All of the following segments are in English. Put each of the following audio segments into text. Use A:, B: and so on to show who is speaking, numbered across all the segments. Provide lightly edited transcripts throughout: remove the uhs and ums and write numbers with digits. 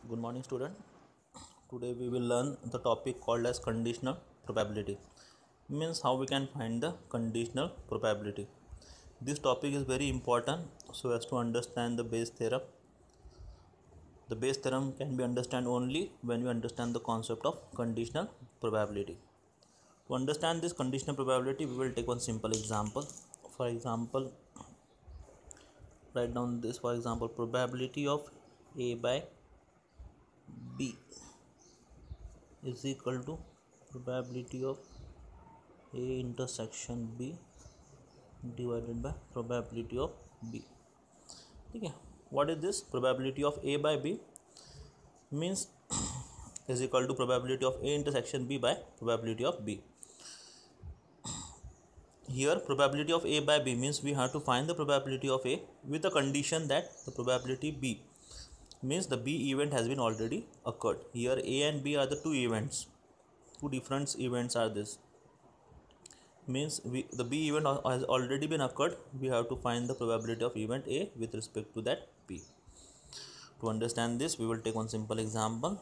A: Good morning, student. Today we will learn the topic called as conditional probability. Means how we can find the conditional probability. This topic is very important so as to understand the Bayes theorem. The Bayes theorem can be understood only when we understand the concept of conditional probability. To understand this conditional probability, we will take one simple example. For example, write down this. For example, probability of A by B is equal to probability of A intersection B divided by probability of B. Okay, what is this? Probability of A by B means is equal to probability of A intersection B by probability of B. Here probability of A by B means we have to find the probability of A with the condition that the probability B means the B event has been already occurred. Here A and B are the two events. Two different events are this. Means the B event has already been occurred. We have to find the probability of event A with respect to that B. To understand this, we will take one simple example.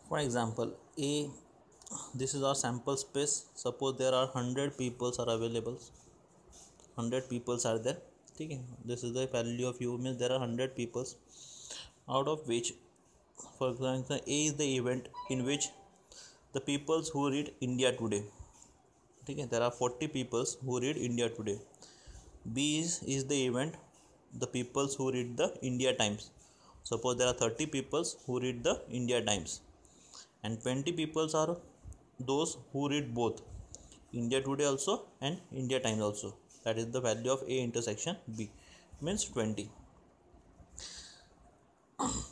A: For example, A, this is our sample space. Suppose there are 100 peoples are available. 100 peoples are there. Okay, this is the value of U means there are 100 peoples, out of which, for example, A is the event in which the peoples who read India Today. Okay, there are 40 peoples who read India Today. B is the event the peoples who read the India Times. Suppose there are 30 peoples who read the India Times, and 20 peoples are those who read both India Today also and India Times also. That is the value of A intersection B means 20.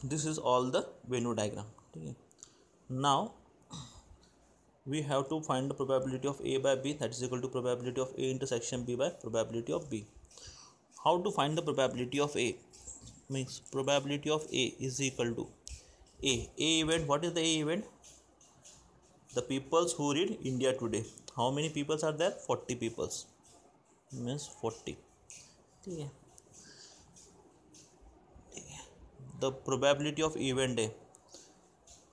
A: This is all the Venn diagram. Okay. Now we have to find the probability of A by B, that is equal to probability of A intersection B by probability of B. How to find the probability of A? Means probability of A is equal to A event. What is the A event? The peoples who read India Today. How many peoples are there? 40 peoples means 40. Okay. The probability of event A.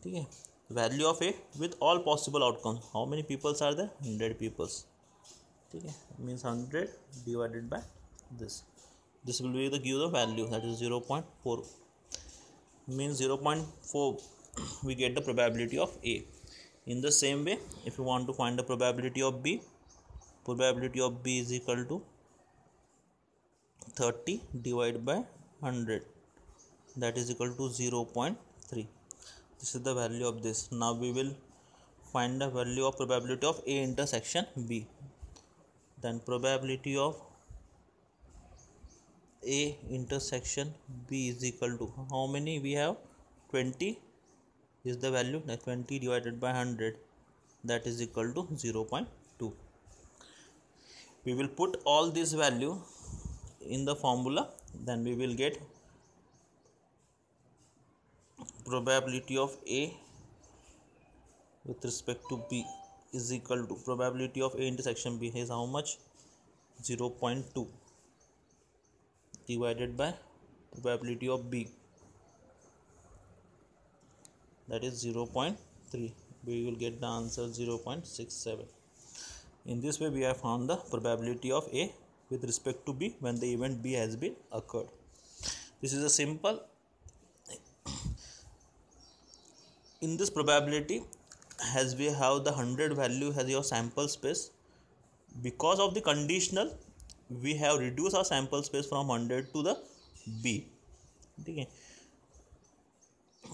A: Okay. Value of A with all possible outcomes. How many peoples are there? 100 peoples. Okay. Means 100 divided by this. This will be the give the value, that is 0.4. Means 0.4 we get the probability of A. In the same way, if you want to find the probability of B, probability of B is equal to 30 divided by 100, that is equal to 0.3. This is the value of this. Now we will find the value of probability of A intersection B. Then probability of A intersection B is equal to how many we have? 20 is the value, that 20 divided by 100, that is equal to 0.2. We will put all this value in the formula, then we will get probability of A with respect to B is equal to probability of A intersection B is how much? 0.2 divided by probability of B, that is 0.3. We will get the answer 0.67. In this way we have found the probability of A with respect to B when the event B has been occurred. This is a simple. In this probability, as we have the 100 value as your sample space, because of the conditional we have reduced our sample space from 100 to the B. Okay.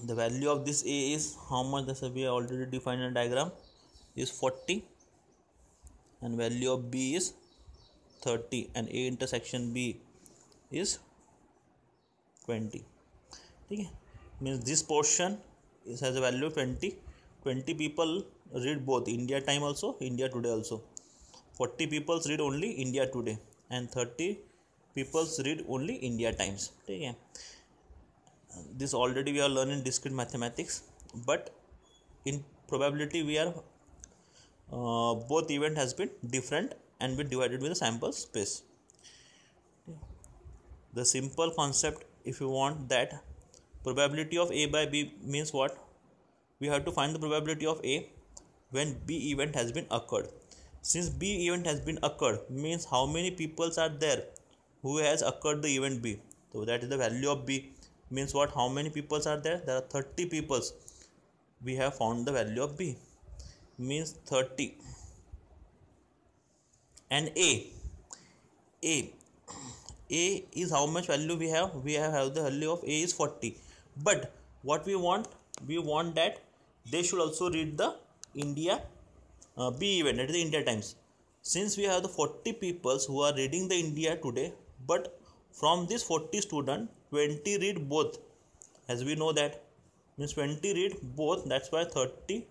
A: The value of this A is how much? That's we have already defined in a diagram, is 40, and value of B is 30, and A intersection B is 20. Okay. Means this portion has a value of 20. 20 people read both India time also, India today also. 40 people read only India today, and 30 people read only India times. Okay. This already we are learning discrete mathematics, but in probability we are both event has been different and been divided with the sample space. The simple concept, if you want, that probability of A by B means what? We have to find the probability of A when B event has been occurred. Since B event has been occurred means how many peoples are there who has occurred the event B. So that is the value of B. Means what? How many peoples are there? There are 30 peoples. We have found the value of B. Means 30. And A is how much value we have? We have the value of A is 40. But what we want? We want that they should also read the India B event, that is the India times. Since we have the 40 people who are reading the India today, but from this 40 student, 20 read both. As we know that, means 20 read both, that's why 30,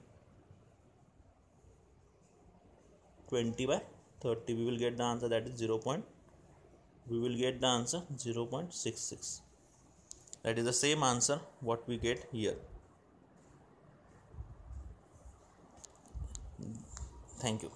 A: 20 by 30, we will get the answer, that is 0.66. That is the same answer what we get here. Thank you.